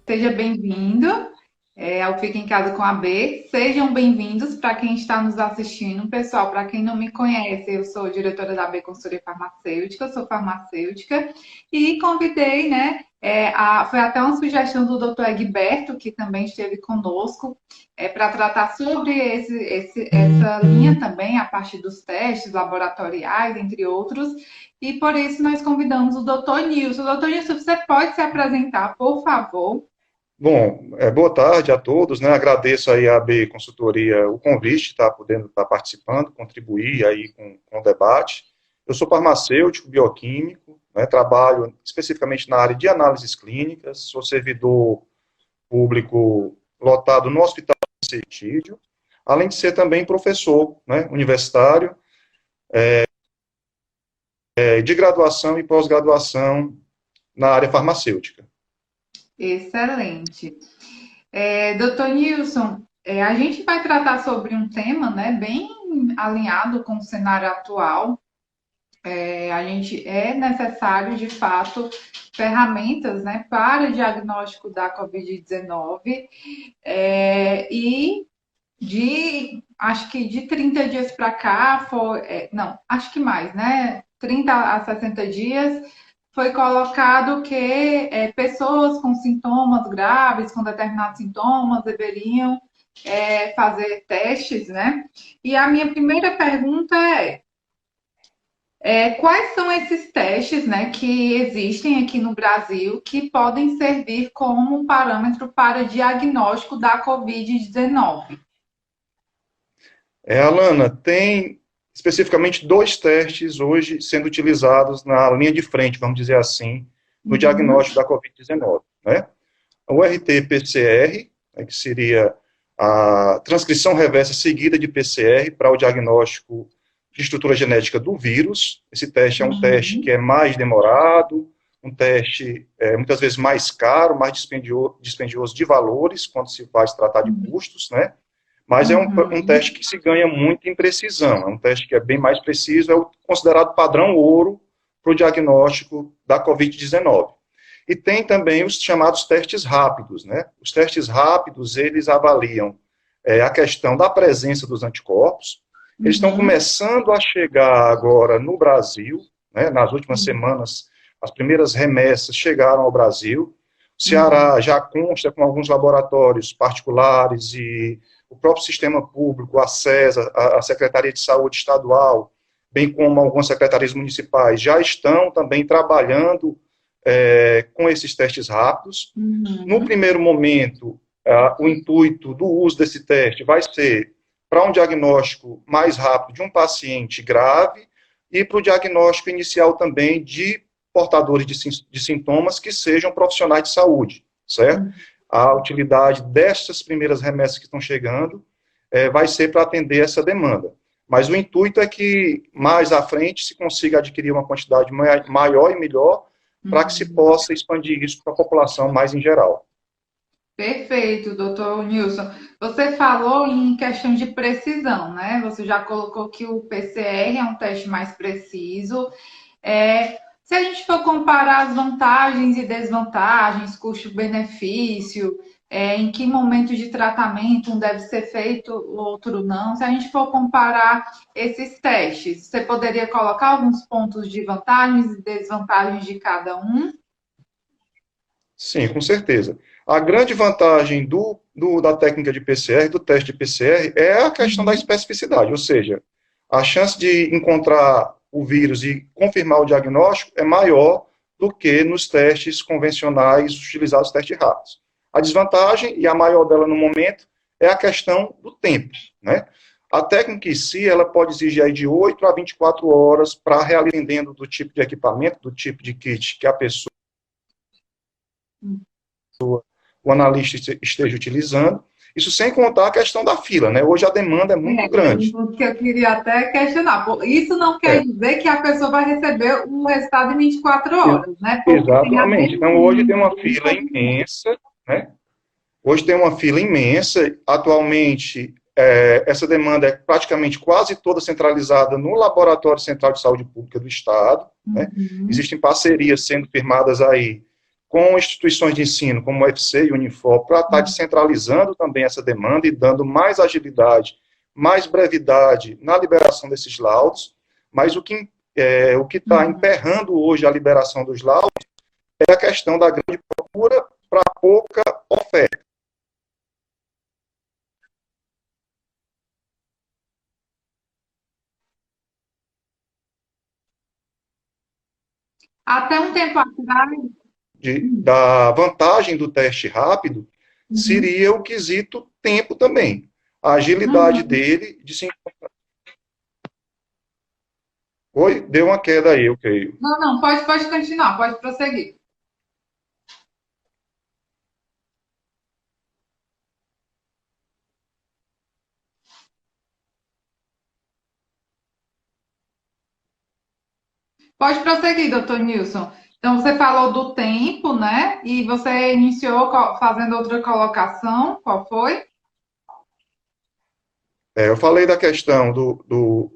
Seja bem-vindo ao Fica em Casa com a B. Sejam bem-vindos para quem está nos assistindo. Pessoal, para quem não me conhece, eu sou diretora da B Consultoria Farmacêutica, sou farmacêutica e convidei, né? Foi até uma sugestão do Dr. Egberto, que também esteve conosco, para tratar sobre essa linha também, a partir dos testes laboratoriais, entre outros. E por isso nós convidamos o Dr. Nilson. Dr. Nilson, você pode se apresentar, por favor? Bom, boa tarde a todos, né? Agradeço aí à AB Consultoria o convite, tá podendo estar participando, contribuir aí com o debate. Eu sou farmacêutico, bioquímico, né? Trabalho especificamente na área de análises clínicas, sou servidor público lotado no Hospital de Cetídio, além de ser também professor, né? Universitário, de graduação e pós-graduação na área farmacêutica. Excelente. Doutor Nilson, a gente vai tratar sobre um tema, né, bem alinhado com o cenário atual. É necessário, de fato, ferramentas, né, para o diagnóstico da Covid-19 acho que de 30 dias para cá, acho que mais, né, 30 a 60 dias, foi colocado que pessoas com sintomas graves, com determinados sintomas, deveriam fazer testes, né? E a minha primeira pergunta quais são esses testes, né, que existem aqui no Brasil que podem servir como parâmetro para diagnóstico da Covid-19? Alana, tem especificamente dois testes hoje sendo utilizados na linha de frente, vamos dizer assim, no diagnóstico da Covid-19, né? O RT-PCR, né, que seria a transcrição reversa seguida de PCR para o diagnóstico de estrutura genética do vírus. Esse teste é um teste que é mais demorado, um teste muitas vezes mais caro, mais dispendioso de valores, quando se vai se tratar de custos, né? Mas é um teste que se ganha muito em precisão, é um teste que é bem mais preciso, é o considerado padrão ouro para o diagnóstico da Covid-19. E tem também os chamados testes rápidos, né? Os testes rápidos, eles avaliam a questão da presença dos anticorpos. Eles estão começando a chegar agora no Brasil, né? Nas últimas semanas, as primeiras remessas chegaram ao Brasil. O Ceará já consta com alguns laboratórios particulares e o próprio sistema público, a CESA, a Secretaria de Saúde Estadual, bem como algumas secretarias municipais, já estão também trabalhando com esses testes rápidos. No primeiro momento, o intuito do uso desse teste vai ser para um diagnóstico mais rápido de um paciente grave e para o diagnóstico inicial também de portadores de sintomas que sejam profissionais de saúde, certo? A utilidade dessas primeiras remessas que estão chegando vai ser para atender essa demanda. Mas o intuito é que, mais à frente, se consiga adquirir uma quantidade maior e melhor para que se possa expandir isso para a população mais em geral. Perfeito, doutor Nilson. Você falou em questão de precisão, né? Você já colocou que o PCR é um teste mais preciso. Se a gente for comparar as vantagens e desvantagens, custo-benefício, em que momento de tratamento um deve ser feito, o outro não, se a gente for comparar esses testes, você poderia colocar alguns pontos de vantagens e desvantagens de cada um? Sim, com certeza. A grande vantagem da técnica de PCR, do teste de PCR, é a questão da especificidade, ou seja, a chance de encontrar o vírus e confirmar o diagnóstico é maior do que nos testes convencionais utilizados, testes rápidos. A desvantagem, e a maior dela no momento, é a questão do tempo, né? A técnica em si, ela pode exigir aí de 8 a 24 horas para realizar, dependendo do tipo de equipamento, do tipo de kit que a pessoa, o analista esteja utilizando. Isso sem contar a questão da fila, né? Hoje a demanda é muito grande. Que eu queria até questionar. Isso não quer dizer que a pessoa vai receber o resultado em 24 horas, né? Porque exatamente. Então, hoje tem uma fila imensa, né? Hoje tem uma fila imensa. Atualmente, essa demanda é praticamente quase toda centralizada no Laboratório Central de Saúde Pública do Estado, né? Existem parcerias sendo firmadas aí com instituições de ensino, como o UFC e o Unifor, para estar descentralizando também essa demanda e dando mais agilidade, mais brevidade na liberação desses laudos, mas o que está emperrando hoje a liberação dos laudos é a questão da grande procura para pouca oferta. Até um tempo atrás. Da vantagem do teste rápido seria o quesito tempo também. A agilidade dele de se encontrar. Oi? Deu uma queda aí, eu creio. Não, pode continuar, pode prosseguir. Pode prosseguir, doutor Nilson. Então, você falou do tempo, né? E você iniciou fazendo outra colocação. Qual foi? Eu falei da questão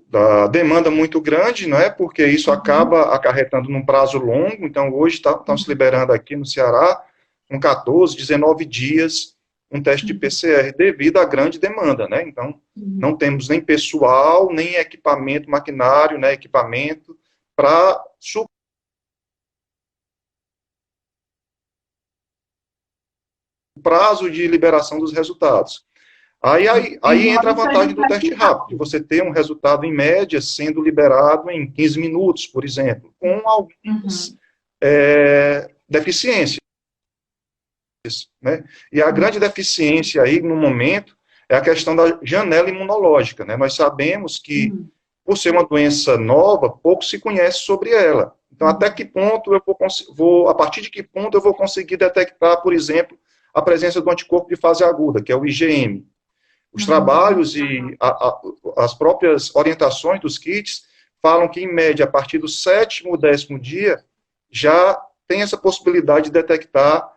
da demanda muito grande, não é? Porque isso acaba acarretando num prazo longo. Então, hoje estão se liberando aqui no Ceará, com 14, 19 dias, um teste de PCR, devido à grande demanda, né? Então, não temos nem pessoal, nem equipamento, maquinário, né? Equipamento para o prazo de liberação dos resultados. Aí entra a vantagem do teste rápido, de você ter um resultado, em média, sendo liberado em 15 minutos, por exemplo, com algumas deficiências. Né? E a grande deficiência aí, no momento, é a questão da janela imunológica. Né? Nós sabemos que, por ser uma doença nova, pouco se conhece sobre ela. Então, até que ponto a partir de que ponto eu vou conseguir detectar, por exemplo, a presença do anticorpo de fase aguda, que é o IgM. Os trabalhos e as próprias orientações dos kits falam que, em média, a partir do 7º, 10º dia, já tem essa possibilidade de detectar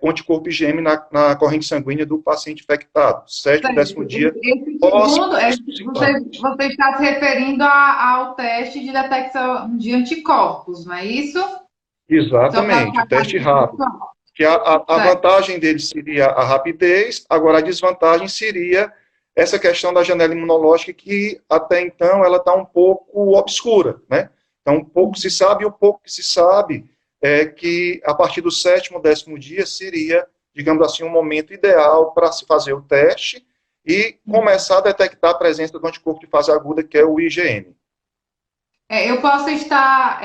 o anticorpo IgM na corrente sanguínea do paciente infectado. 7º, 10º dia. Você está se referindo ao teste de detecção de anticorpos, não é isso? Exatamente, o teste rápido. Que a vantagem dele seria a rapidez, agora a desvantagem seria essa questão da janela imunológica, que até então ela está um pouco obscura, né? Então, pouco se sabe, e o pouco que se sabe é que a partir do 7º, 10º dia seria, digamos assim, um momento ideal para se fazer o teste e começar a detectar a presença do anticorpo de fase aguda, que é o IgM. Eu posso estar,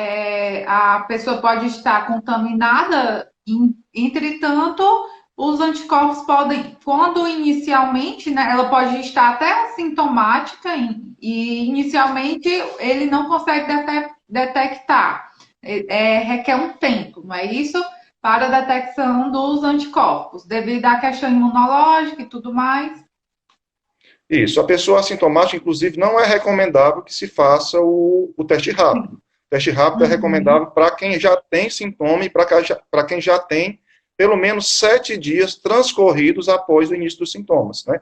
a pessoa pode estar contaminada. Entretanto, os anticorpos podem, quando inicialmente, né, ela pode estar até assintomática e inicialmente ele não consegue detectar. Requer um tempo, não é isso? Para a detecção dos anticorpos, devido à questão imunológica e tudo mais. Isso, a pessoa assintomática, inclusive, não é recomendável que se faça o teste rápido. O teste rápido é recomendável para quem já tem sintoma e para quem já tem pelo menos 7 dias transcorridos após o início dos sintomas, né?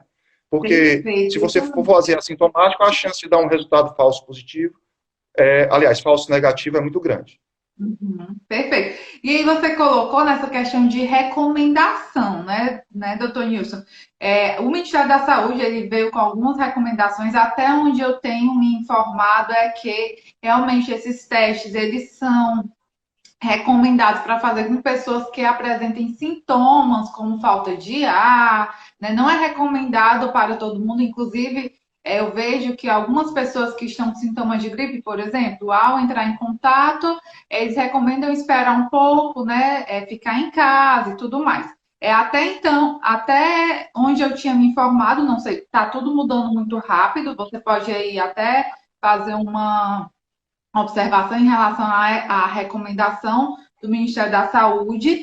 Porque se você for fazer assintomático, a chance de dar um resultado falso positivo, falso negativo é muito grande. Perfeito. E aí você colocou nessa questão de recomendação, né, doutor Nilson? O Ministério da Saúde, ele veio com algumas recomendações, até onde eu tenho me informado é que realmente esses testes, eles são recomendados para fazer com pessoas que apresentem sintomas como falta de ar, né? Não é recomendado para todo mundo, inclusive eu vejo que algumas pessoas que estão com sintomas de gripe, por exemplo, ao entrar em contato, eles recomendam esperar um pouco, né? Ficar em casa e tudo mais. Até então, até onde eu tinha me informado, não sei, está tudo mudando muito rápido, você pode aí até fazer uma observação em relação à recomendação do Ministério da Saúde,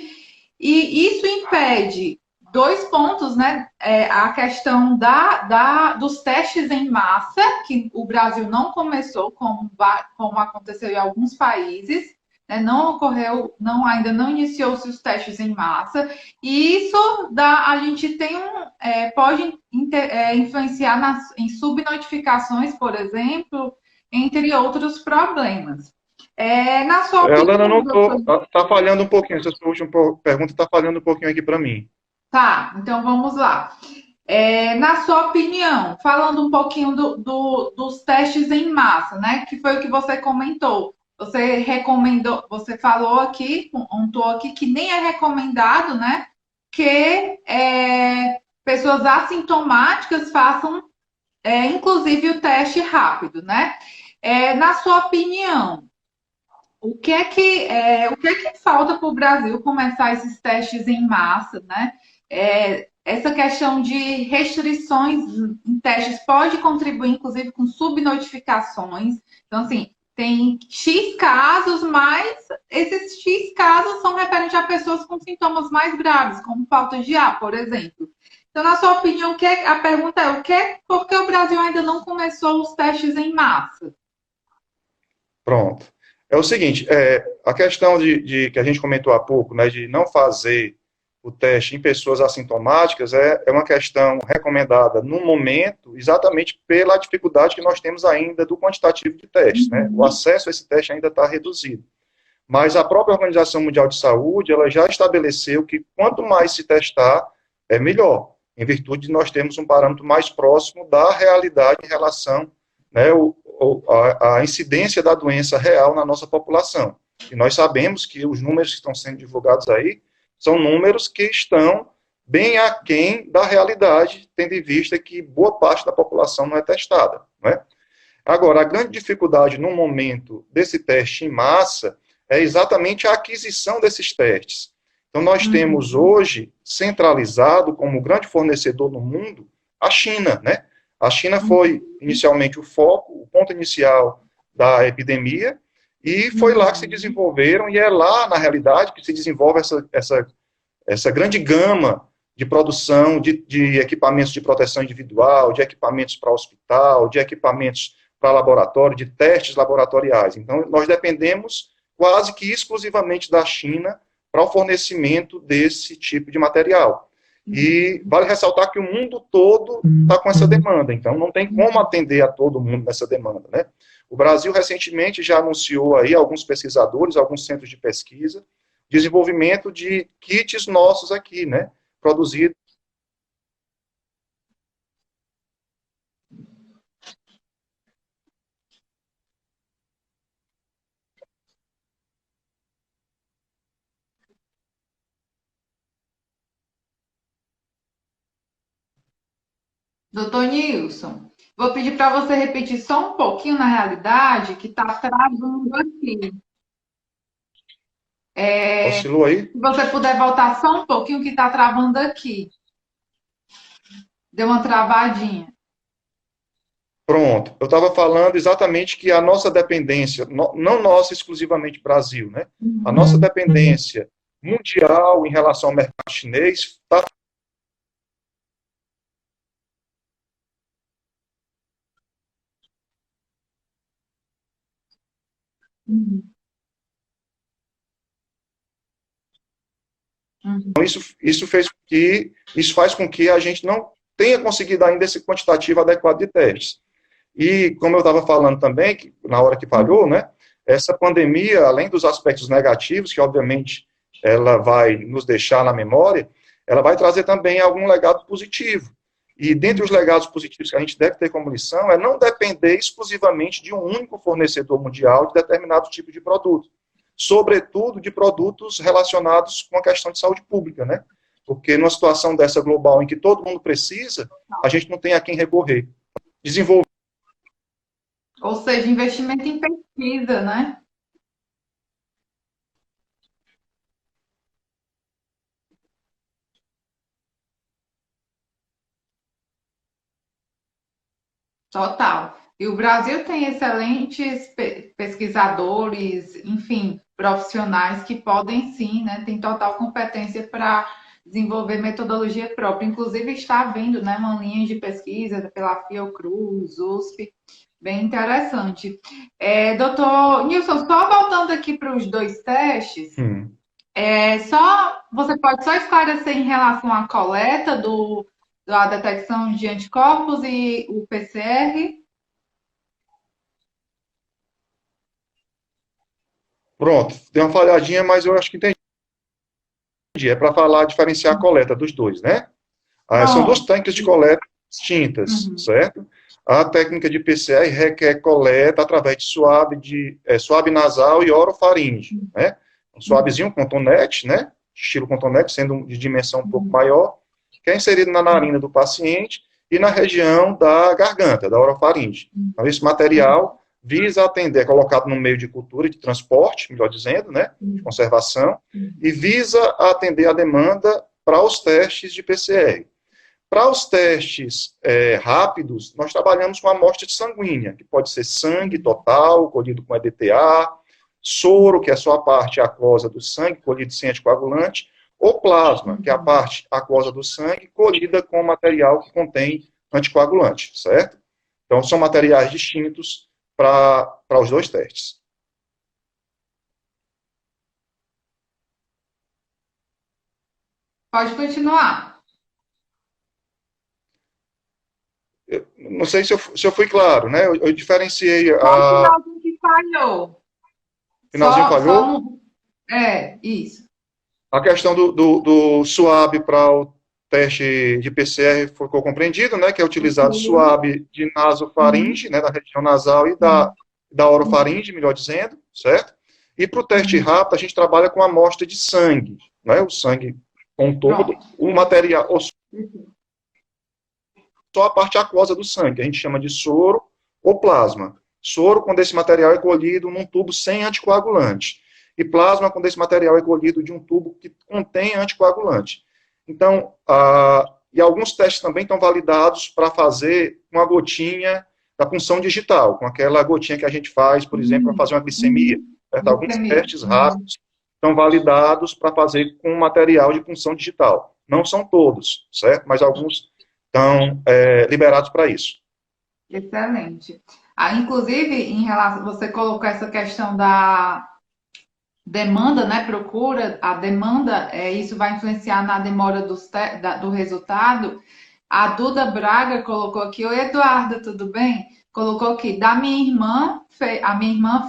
e isso impede 2 pontos, né? A questão dos testes em massa, que o Brasil não começou, como aconteceu em alguns países, né? Não ocorreu, ainda não iniciou-se os testes em massa, e isso a gente tem pode influenciar em subnotificações, por exemplo, entre outros problemas. Na sua Alana, não opinião, doutor. tô, tá falhando um pouquinho, essa sua última pergunta está falhando um pouquinho aqui para mim. Tá, então vamos lá. Na sua opinião, falando um pouquinho dos testes em massa, né? Que foi o que você comentou. Você recomendou, você falou aqui, pontuou aqui que nem é recomendado, né? Que pessoas assintomáticas façam, inclusive, o teste rápido, né? Na sua opinião, o que é que falta para o Brasil começar esses testes em massa, né? Essa questão de restrições em testes pode contribuir, inclusive, com subnotificações. Então, assim, tem X casos, mas esses X casos são referentes a pessoas com sintomas mais graves, como falta de ar, por exemplo. Então, na sua opinião, a pergunta é por que o Brasil ainda não começou os testes em massa? Pronto. É o seguinte, a questão que a gente comentou há pouco, né, de não fazer o teste em pessoas assintomáticas é uma questão recomendada no momento, exatamente pela dificuldade que nós temos ainda do quantitativo de testes, né? O acesso a esse teste ainda está reduzido. Mas a própria Organização Mundial de Saúde, ela já estabeleceu que quanto mais se testar, é melhor, em virtude de nós termos um parâmetro mais próximo da realidade em relação, né, a incidência da doença real na nossa população. E nós sabemos que os números que estão sendo divulgados aí são números que estão bem aquém da realidade, tendo em vista que boa parte da população não é testada, né? Agora, a grande dificuldade no momento desse teste em massa é exatamente a aquisição desses testes. Então, nós temos hoje centralizado como grande fornecedor no mundo a China, né? A China foi inicialmente o foco, o ponto inicial da epidemia, e foi lá que se desenvolveram, e é lá, na realidade, que se desenvolve essa grande gama de produção de equipamentos de proteção individual, de equipamentos para hospital, de equipamentos para laboratório, de testes laboratoriais. Então, nós dependemos quase que exclusivamente da China para o fornecimento desse tipo de material. E vale ressaltar que o mundo todo está com essa demanda, então não tem como atender a todo mundo nessa demanda, né? O Brasil recentemente já anunciou aí alguns pesquisadores, alguns centros de pesquisa, desenvolvimento de kits nossos aqui, né? Produzidos. Doutor Nilson, vou pedir para você repetir só um pouquinho na realidade, que está travando aqui. Oscilou aí? Se você puder voltar só um pouquinho, que está travando aqui. Deu uma travadinha. Pronto. Eu estava falando exatamente que a nossa dependência, não nossa exclusivamente Brasil, né? A nossa dependência mundial em relação ao mercado chinês está. Uhum. Então, isso faz com que a gente não tenha conseguido ainda esse quantitativo adequado de testes. E, como eu estava falando também, que, na hora que falhou, né, essa pandemia, além dos aspectos negativos, que obviamente ela vai nos deixar na memória, ela vai trazer também algum legado positivo. E dentre os legados positivos que a gente deve ter como lição é não depender exclusivamente de um único fornecedor mundial de determinado tipo de produto, sobretudo de produtos relacionados com a questão de saúde pública, né? Porque numa situação dessa global em que todo mundo precisa, a gente não tem a quem recorrer. Desenvolver. Ou seja, investimento em pesquisa, né? Total. E o Brasil tem excelentes pesquisadores, enfim, profissionais que podem sim, né? Tem total competência para desenvolver metodologia própria. Inclusive, está havendo, né, uma linha de pesquisa pela Fiocruz, USP, bem interessante. Doutor Nilson, só voltando aqui para os dois testes, você pode só esclarecer em relação à coleta da detecção de anticorpos e o PCR? Pronto, deu uma falhadinha, mas eu acho que entendi. É para falar, diferenciar a coleta dos dois, né? São duas Pronto. técnicas de coleta distintas, Uhum. certo? A técnica de PCR requer coleta através de suave nasal e orofaringe, né? Um suavezinho, cotonete, né? Estilo cotonete, sendo de dimensão um pouco maior, que é inserido na narina do paciente e na região da garganta, da orofaringe. Então, esse material visa atender, é colocado no meio de cultura, de transporte, melhor dizendo, né? De conservação, e visa atender a demanda para os testes de PCR. Para os testes rápidos, nós trabalhamos com amostra sanguínea, que pode ser sangue total, colhido com EDTA, soro, que é só a parte aquosa do sangue, colhido sem anticoagulante, ou plasma, que é a parte aquosa do sangue, colhida com material que contém anticoagulante, certo? Então, são materiais distintos para os dois testes. Pode continuar. Não sei se eu fui claro, né? Eu diferenciei Só o finalzinho que falhou. finalzinho Só falhou? no... É, isso. A questão do SUAB para o teste de PCR ficou compreendido, né, que é utilizado SUAB de Uhum. nasofaringe, né, da região nasal e da orofaringe, melhor dizendo, certo? E para o teste rápido, a gente trabalha com amostra de sangue, né, o sangue com todo, Pronto. o material, ou só a parte aquosa do sangue, a gente chama de soro ou plasma. Soro, quando esse material é colhido num tubo sem anticoagulante. E plasma, quando esse material é colhido de um tubo que contém anticoagulante. Então, e alguns testes também estão validados para fazer uma gotinha da punção digital, com aquela gotinha que a gente faz, por exemplo, para fazer uma glicemia. Certo? Alguns Glicemia. testes rápidos estão validados para fazer com material de punção digital. Não são todos, certo? Mas alguns estão liberados para isso. Excelente. Inclusive, em relação, você colocou essa questão da demanda, né, procura, a demanda, isso vai influenciar na demora do resultado. A Duda Braga colocou aqui, oi Eduardo, tudo bem? Colocou aqui, a minha irmã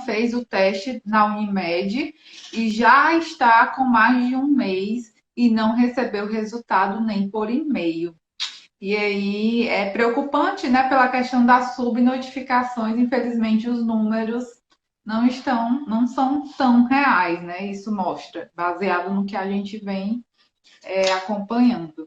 fez o teste na Unimed e já está com mais de um mês e não recebeu resultado nem por e-mail. E aí é preocupante, né, pela questão das subnotificações, infelizmente os números não são tão reais, né? Isso mostra, baseado no que a gente vem acompanhando.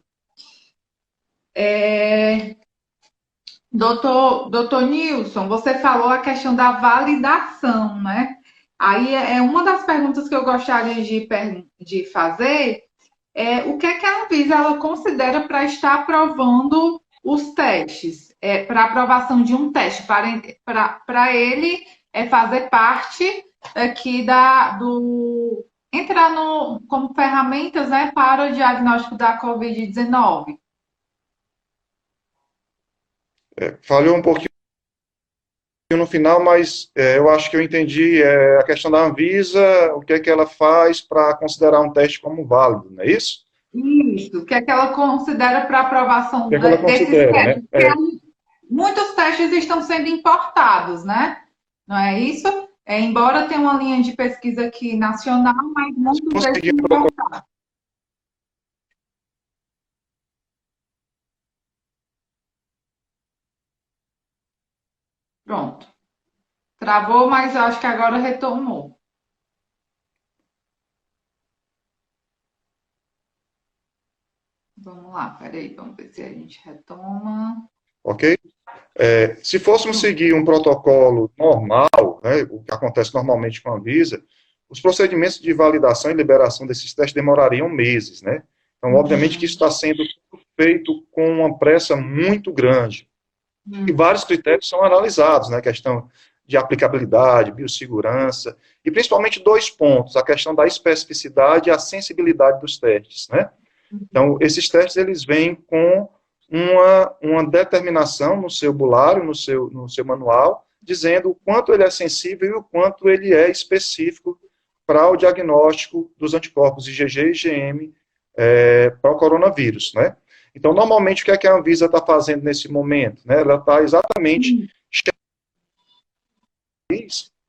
Doutor Nilson, você falou a questão da validação, né? Aí é uma das perguntas que eu gostaria de fazer o que é que a Anvisa ela considera para estar aprovando os testes, para aprovação de um teste, para ele fazer parte aqui entrar como ferramentas, né, para o diagnóstico da Covid-19. Falhou um pouquinho no final, mas eu acho que eu entendi a questão da Anvisa, o que é que ela faz para considerar um teste como válido, não é isso? Isso, o que é que ela considera para O aprovação que é que ela desses considera, né? testes? Porque muitos testes estão sendo importados, né? Não é isso? Embora tenha uma linha de pesquisa aqui nacional, mas muitos desses Conseguir são importados. Pronto. Travou, mas eu acho que agora retomou. Vamos lá, peraí, vamos ver se a gente retoma. ok? Se fôssemos seguir um protocolo normal, né, o que acontece normalmente com a Anvisa, os procedimentos de validação e liberação desses testes demorariam meses, né? Então, obviamente que isso está sendo feito com uma pressa muito grande. E vários critérios são analisados, né? A questão de aplicabilidade, biossegurança, e principalmente dois pontos, a questão da especificidade e a sensibilidade dos testes, né? Então, esses testes, eles vêm com uma determinação no seu bulário, no seu manual, dizendo o quanto ele é sensível e o quanto ele é específico para o diagnóstico dos anticorpos IgG e IgM para o coronavírus, né? Então, normalmente, o que é que a Anvisa está fazendo nesse momento? Né? Ela está exatamente,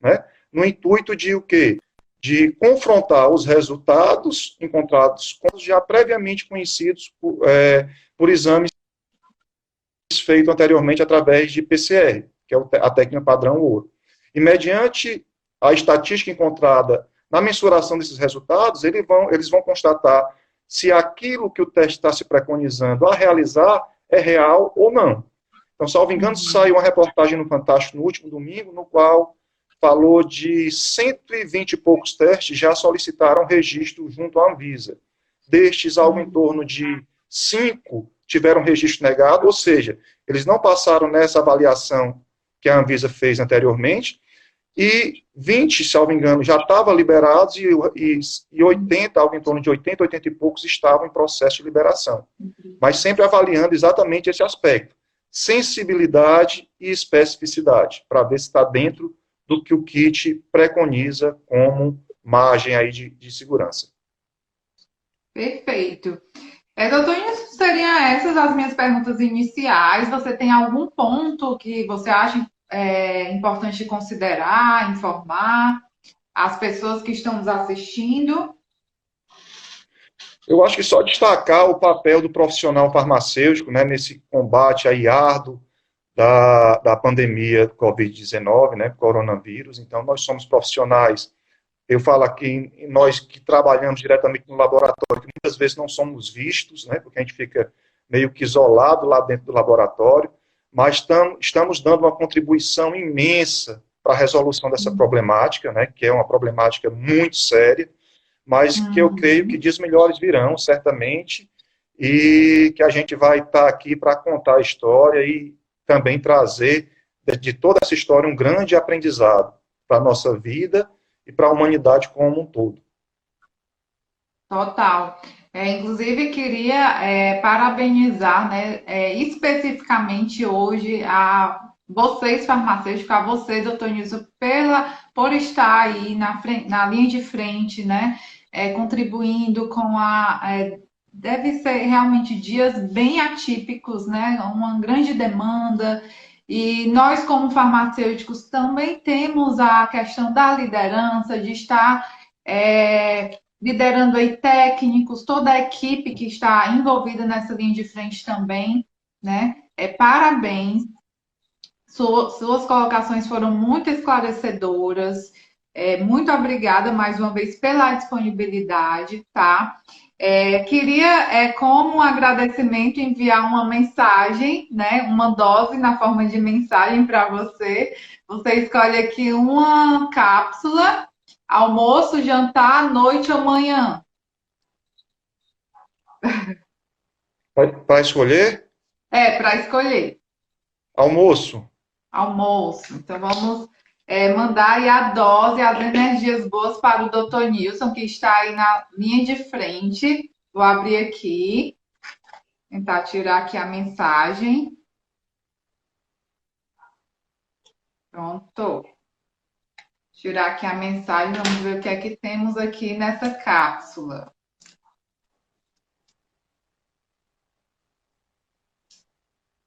né, no intuito de o quê? de confrontar os resultados encontrados com os já previamente conhecidos por exames feitos anteriormente através de PCR, que é a técnica padrão ouro. E mediante a estatística encontrada na mensuração desses resultados, eles vão constatar se aquilo que o teste está se preconizando a realizar é real ou não. Então, salvo engano, saiu uma reportagem no Fantástico no último domingo, no qual falou de 120 e poucos testes já solicitaram registro junto à Anvisa. Destes, algo em torno de 5 tiveram registro negado, ou seja, eles não passaram nessa avaliação que a Anvisa fez anteriormente, e 20, salvo engano, já estavam liberados, e 80, algo em torno de 80, 80 e poucos estavam em processo de liberação. Mas sempre avaliando exatamente esse aspecto, sensibilidade e especificidade, para ver se está dentro do que o kit preconiza como margem aí de segurança. Perfeito. Doutor, seriam essas as minhas perguntas iniciais. Você tem algum ponto que você acha importante considerar, informar as pessoas que estão nos assistindo? Eu acho que só destacar o papel do profissional farmacêutico, né, nesse combate aí árduo da pandemia do Covid-19, né, coronavírus. Então, nós somos profissionais, eu falo aqui, nós que trabalhamos diretamente no laboratório, que muitas vezes não somos vistos, né, porque a gente fica meio que isolado lá dentro do laboratório, mas estamos dando uma contribuição imensa para a resolução dessa problemática, né, que é uma problemática muito séria, mas que eu creio que dias melhores virão, certamente, e que a gente vai estar aqui para contar a história e também trazer de toda essa história um grande aprendizado para a nossa vida e para a humanidade como um todo. Total. Inclusive, queria parabenizar, né, especificamente hoje a vocês, farmacêuticos, a você, doutor Nilson, por estar aí na linha de frente, né, contribuindo com deve ser realmente dias bem atípicos, né, uma grande demanda, e nós, como farmacêuticos, também temos a questão da liderança, de estar liderando aí técnicos, toda a equipe que está envolvida nessa linha de frente também, né? Parabéns. Suas colocações foram muito esclarecedoras. Muito obrigada mais uma vez pela disponibilidade, tá? Queria, como um agradecimento, enviar uma mensagem, né? Uma dose na forma de mensagem para você. Você escolhe aqui uma cápsula. Almoço, jantar, noite ou manhã? Para escolher? Para escolher. Almoço. Almoço. Então, vamos mandar aí a dose, as energias boas para o doutor Nilson, que está aí na linha de frente. Vou abrir aqui. Tentar tirar aqui a mensagem. Pronto. Tirar aqui a mensagem, vamos ver o que é que temos aqui nessa cápsula.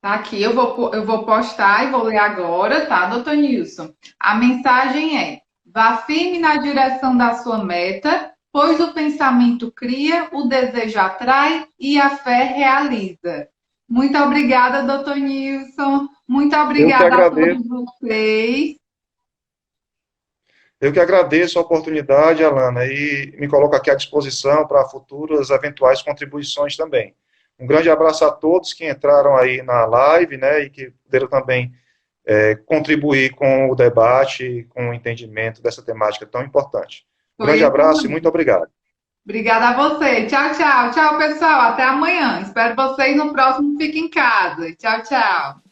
Tá aqui, eu vou postar e vou ler agora, tá, doutor Nilson? A mensagem é: vá firme na direção da sua meta, pois o pensamento cria, o desejo atrai e a fé realiza. Muito obrigada, doutor Nilson. Muito obrigada a todos vocês. Eu que agradeço a oportunidade, Alana, e me coloco aqui à disposição para futuras eventuais contribuições também. Um grande abraço a todos que entraram aí na live, né, e que puderam também contribuir com o debate, com o entendimento dessa temática tão importante. Um grande abraço e muito obrigado. Obrigada a você. Tchau, tchau. Tchau, pessoal. Até amanhã. Espero vocês no próximo Fica em Casa. Tchau, tchau.